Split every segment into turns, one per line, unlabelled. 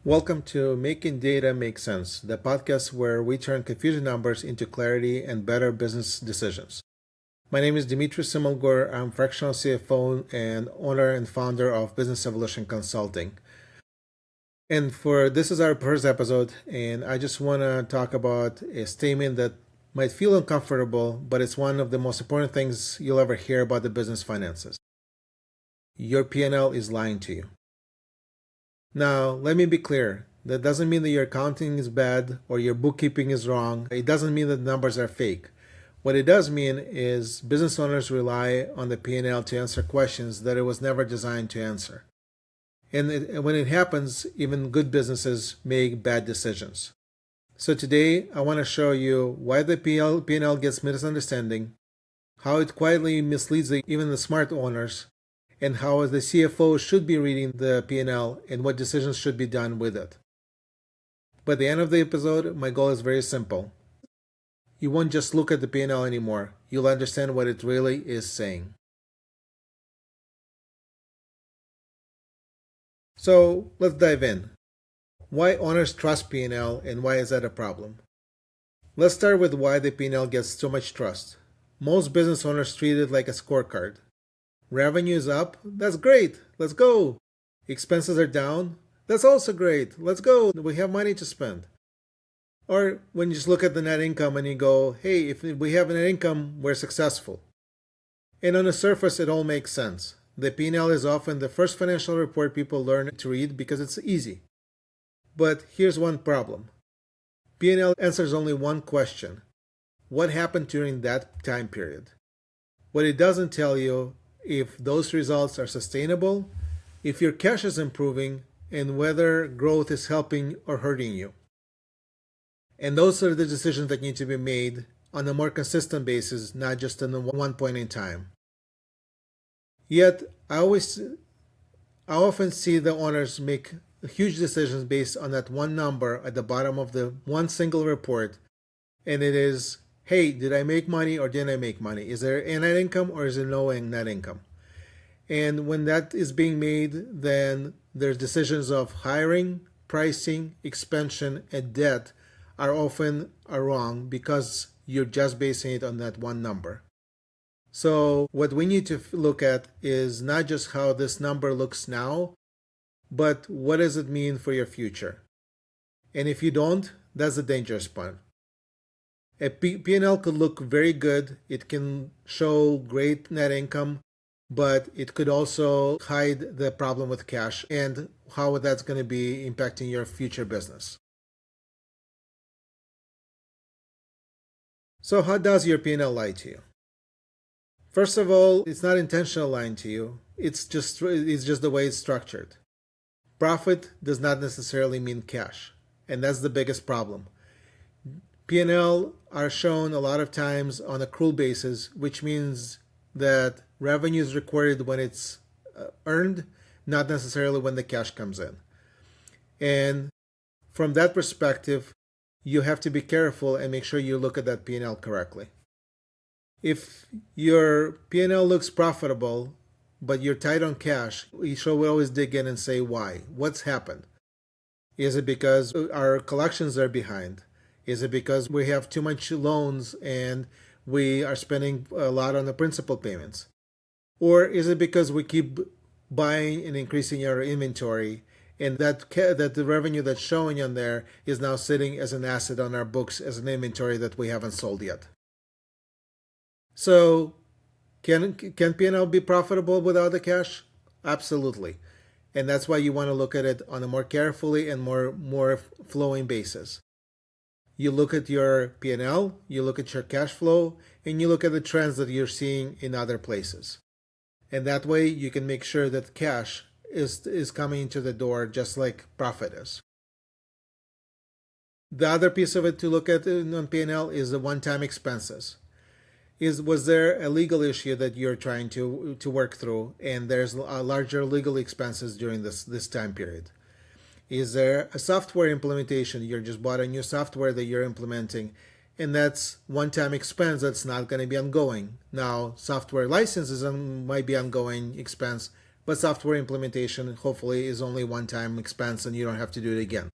Welcome to Making Data Make Sense, the podcast where we turn confusing numbers into clarity and better business decisions. My name is Dimitry Simelgor. I'm fractional CFO and owner and founder of Business Evolution Consulting. And for this is our first episode, and I just want to talk about a statement that might feel uncomfortable, but it's one of the most important things you'll ever hear about the business finances. Your P&L is lying to you. Now, let me be clear. That doesn't mean that your accounting is bad or your bookkeeping is wrong. It doesn't mean that the numbers are fake. What it does mean is business owners rely on the P&L to answer questions that it was never designed to answer. And when it happens, even good businesses make bad decisions. So today, I want to show you why the P&L gets misunderstanding, how it quietly misleads even the smart owners, and how the CFO should be reading the P&L and what decisions should be done with it. By the end of the episode, my goal is very simple. You won't just look at the P&L anymore. You'll understand what it really is saying. So let's dive in. Why owners trust P&L and why is that a problem? Let's start with why the P&L gets so much trust. Most business owners treat it like a scorecard. Revenue is up, that's great, let's go. Expenses are down, that's also great, let's go, we have money to spend. Or when you just look at the net income and you go, hey, if we have net income, we're successful. And on the surface, it all makes sense. The P&L is often the first financial report people learn to read because it's easy. But here's one problem. P&L answers only one question. What happened during that time period? What it doesn't tell you if those results are sustainable, if your cash is improving, and whether growth is helping or hurting you. And those are the decisions that need to be made on a more consistent basis, not just in one point in time. Yet, I often see the owners make huge decisions based on that one number at the bottom of the one single report, and it is, hey, did I make money or didn't I make money? Is there a net income or is there no net income? And when that is being made, then there's decisions of hiring, pricing, expansion, and debt are often wrong because you're just basing it on that one number. So what we need to look at is not just how this number looks now, but what does it mean for your future? And if you don't, that's the dangerous part. A P&L could look very good. It can show great net income, but it could also hide the problem with cash and how that's going to be impacting your future business. So how does your P&L lie to you? First of all, it's not intentional lying to you. It's just the way it's structured. Profit does not necessarily mean cash, and that's the biggest problem. P&L are shown a lot of times on accrual basis, which means that revenue is recorded when it's earned, not necessarily when the cash comes in. And from that perspective, you have to be careful and make sure you look at that P&L correctly. If your P&L looks profitable, but you're tight on cash, we should always dig in and say why. What's happened? Is it because our collections are behind? Is it because we have too much loans and we are spending a lot on the principal payments? Or is it because we keep buying and increasing our inventory and that the revenue that's showing on there is now sitting as an asset on our books as an inventory that we haven't sold yet? So can P&L be profitable without the cash? Absolutely. And that's why you want to look at it on a more carefully and more flowing basis. You look at your P&L, you look at your cash flow, and you look at the trends that you're seeing in other places. And that way you can make sure that cash is coming into the door just like profit is. The other piece of it to look at on P&L is the one-time expenses. Was there a legal issue that you're trying to work through and there's larger legal expenses during this time period? Is there a software implementation? You just bought a new software that you're implementing, and that's one-time expense that's not going to be ongoing. Now, software licenses might be ongoing expense, but software implementation hopefully is only one-time expense and you don't have to do it again.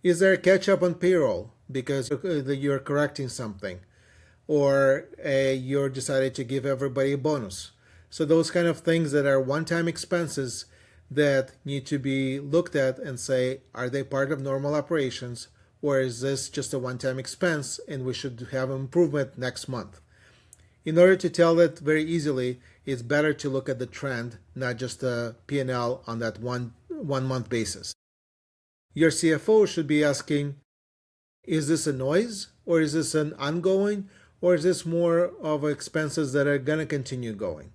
Is there a catch-up on payroll because you're correcting something, or you're decided to give everybody a bonus? So those kind of things that are one-time expenses that need to be looked at and say, are they part of normal operations, or is this just a one-time expense and we should have an improvement next month? In order to tell that very easily, it's better to look at the trend, not just the P&L on that one month basis. Your CFO should be asking, is this a noise, or is this an ongoing, or is this more of expenses that are going to continue going?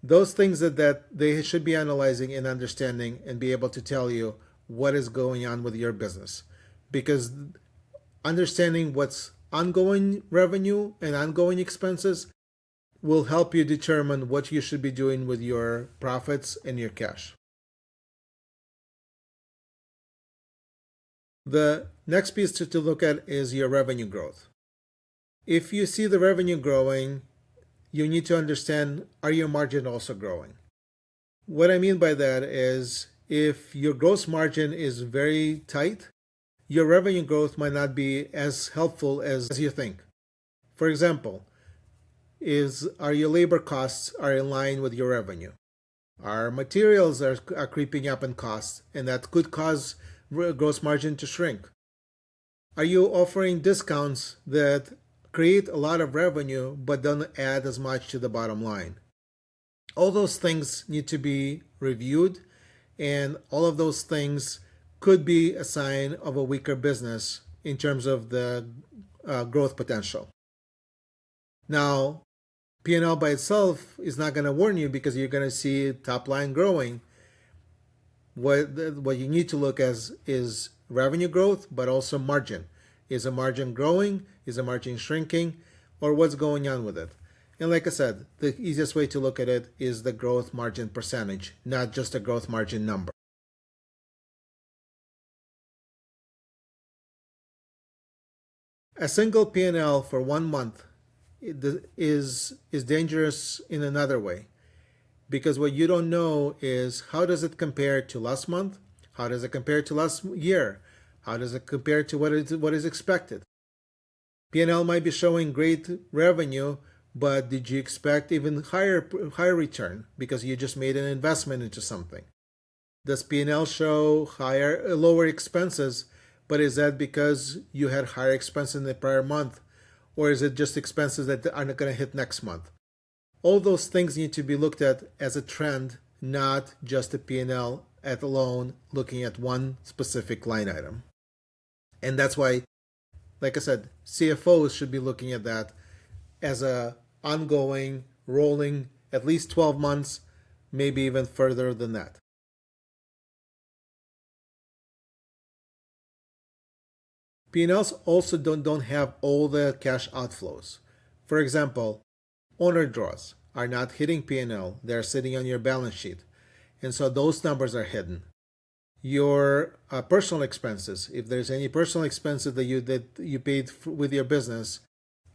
Those things that they should be analyzing and understanding and be able to tell you what is going on with your business. Because understanding what's ongoing revenue and ongoing expenses will help you determine what you should be doing with your profits and your cash. The next piece to look at is your revenue growth. If you see the revenue growing, you need to understand, are your margin also growing? What I mean by that is, if your gross margin is very tight, your revenue growth might not be as helpful as you think. For example, are your labor costs are in line with your revenue? Our materials are creeping up in cost, and that could cause gross margin to shrink. Are you offering discounts that create a lot of revenue but don't add as much to the bottom line? All those things need to be reviewed, and all of those things could be a sign of a weaker business in terms of the growth potential. Now, P&L by itself is not going to warn you because you're going to see top line growing. What you need to look at is revenue growth, but also margin. Is a margin growing? Is a margin shrinking? Or what's going on with it? And like I said, the easiest way to look at it is the growth margin percentage, not just a growth margin number. A single P&L for 1 month is dangerous in another way, because what you don't know is, how does it compare to last month? How does it compare to last year? How does it compare to what is expected? P&L might be showing great revenue, but did you expect even higher return because you just made an investment into something? Does P&L show lower expenses, but is that because you had higher expenses in the prior month, or is it just expenses that are not going to hit next month? All those things need to be looked at as a trend, not just a P&L at alone, looking at one specific line item. And that's why, like I said, CFOs should be looking at that as a ongoing, rolling, at least 12 months, maybe even further than that. P&Ls also don't have all the cash outflows. For example, owner draws are not hitting P&L, they're sitting on your balance sheet. And so those numbers are hidden. Your personal expenses, if there's any personal expenses that you paid with your business,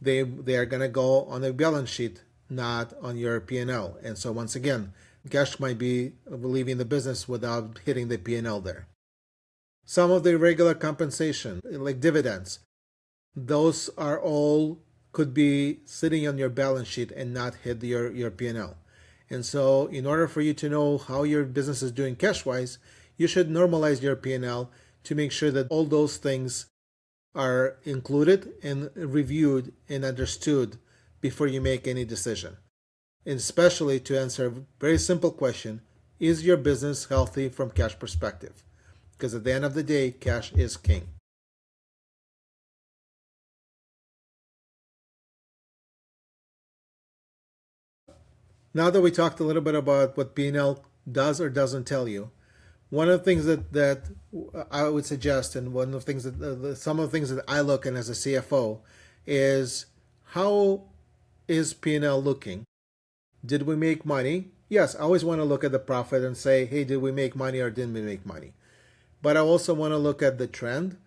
they are going to go on the balance sheet, not on your P&L. And so once again, cash might be leaving the business without hitting the P&L there. Some of the regular compensation, like dividends, those are all could be sitting on your balance sheet and not hit your P&L. And so in order for you to know how your business is doing cash-wise, you should normalize your P&L to make sure that all those things are included and reviewed and understood before you make any decision. And especially to answer a very simple question, is your business healthy from cash perspective? Because at the end of the day, cash is king. Now that we talked a little bit about what P&L does or doesn't tell you, one of the things that I would suggest, and one of the things that some of the things that I look at as a CFO, is how is P&L looking? Did we make money? Yes, I always want to look at the profit and say, hey, did we make money or didn't we make money? But I also want to look at the trend.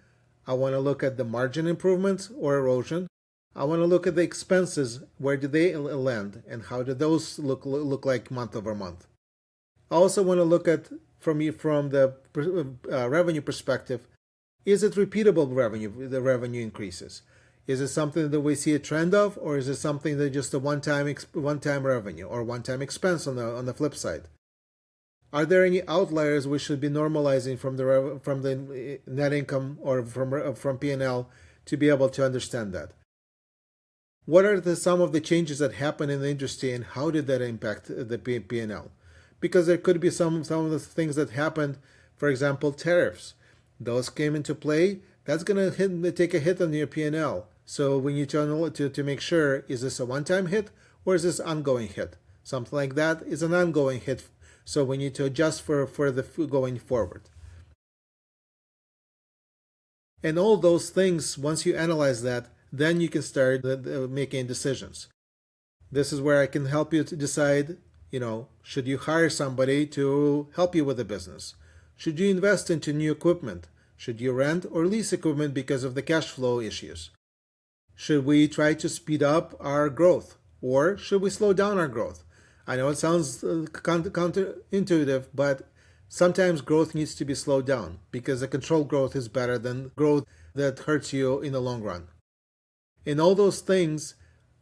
I want to look at the margin improvements or erosion. I want to look at the expenses. Where did they land, and how did those look like month over month? I also want to look at from the revenue perspective. Is it repeatable revenue? The revenue increases. Is it something that we see a trend of, or is it something that just a one-time revenue or one-time expense on the flip side? Are there any outliers we should be normalizing from the net income or from P&L to be able to understand that? What are some of the changes that happen in the industry, and how did that impact the P&L? Because there could be some of the things that happened, for example, tariffs. Those came into play. That's going to take a hit on your P&L. So we need to make sure, is this a one-time hit or is this ongoing hit? Something like that is an ongoing hit. So we need to adjust for the going forward. And all those things, once you analyze that, then you can start making decisions. This is where I can help you to decide, should you hire somebody to help you with the business? Should you invest into new equipment? Should you rent or lease equipment because of the cash flow issues? Should we try to speed up our growth, or should we slow down our growth? I know it sounds counterintuitive, but sometimes growth needs to be slowed down because the controlled growth is better than growth that hurts you in the long run. And all those things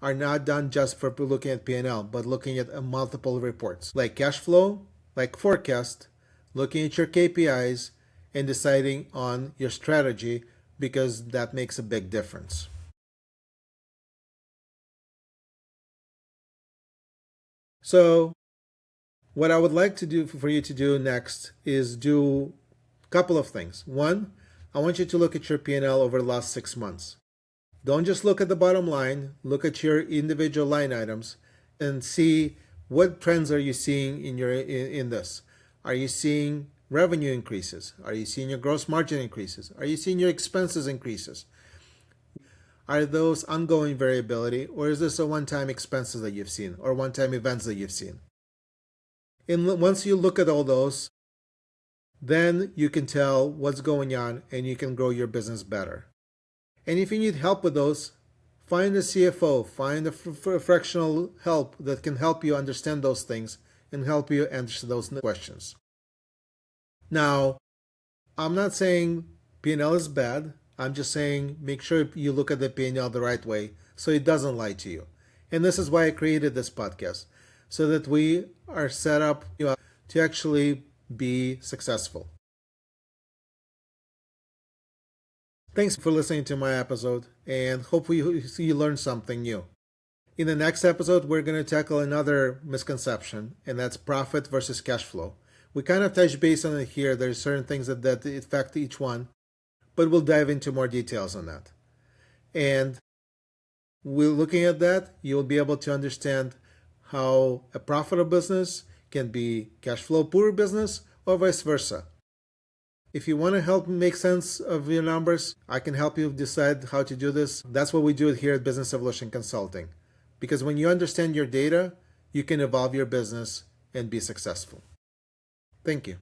are not done just for looking at P&L, but looking at multiple reports like cash flow, like forecast, looking at your KPIs, and deciding on your strategy, because that makes a big difference. So what I would like to do for you to do next is do a couple of things. One, I want you to look at your P&L over the last 6 months. Don't just look at the bottom line, look at your individual line items and see what trends are you seeing in this. Are you seeing revenue increases? Are you seeing your gross margin increases? Are you seeing your expenses increases? Are those ongoing variability, or is this a one-time expenses that you've seen or one-time events that you've seen? And once you look at all those, then you can tell what's going on and you can grow your business better. And if you need help with those, find a CFO, find a fractional help that can help you understand those things and help you answer those questions. Now, I'm not saying P&L is bad. I'm just saying make sure you look at the P&L the right way so it doesn't lie to you. And this is why I created this podcast, so that we are set up to actually be successful. Thanks for listening to my episode, and hopefully you learned something new. In the next episode, we're going to tackle another misconception, and that's profit versus cash flow. We kind of touch base on it here. There's certain things that affect each one, but we'll dive into more details on that. And we're looking at that, you'll be able to understand how a profitable business can be cash flow poor business or vice versa. If you want to help make sense of your numbers, I can help you decide how to do this. That's what we do here at Business Evolution Consulting. Because when you understand your data, you can evolve your business and be successful. Thank you.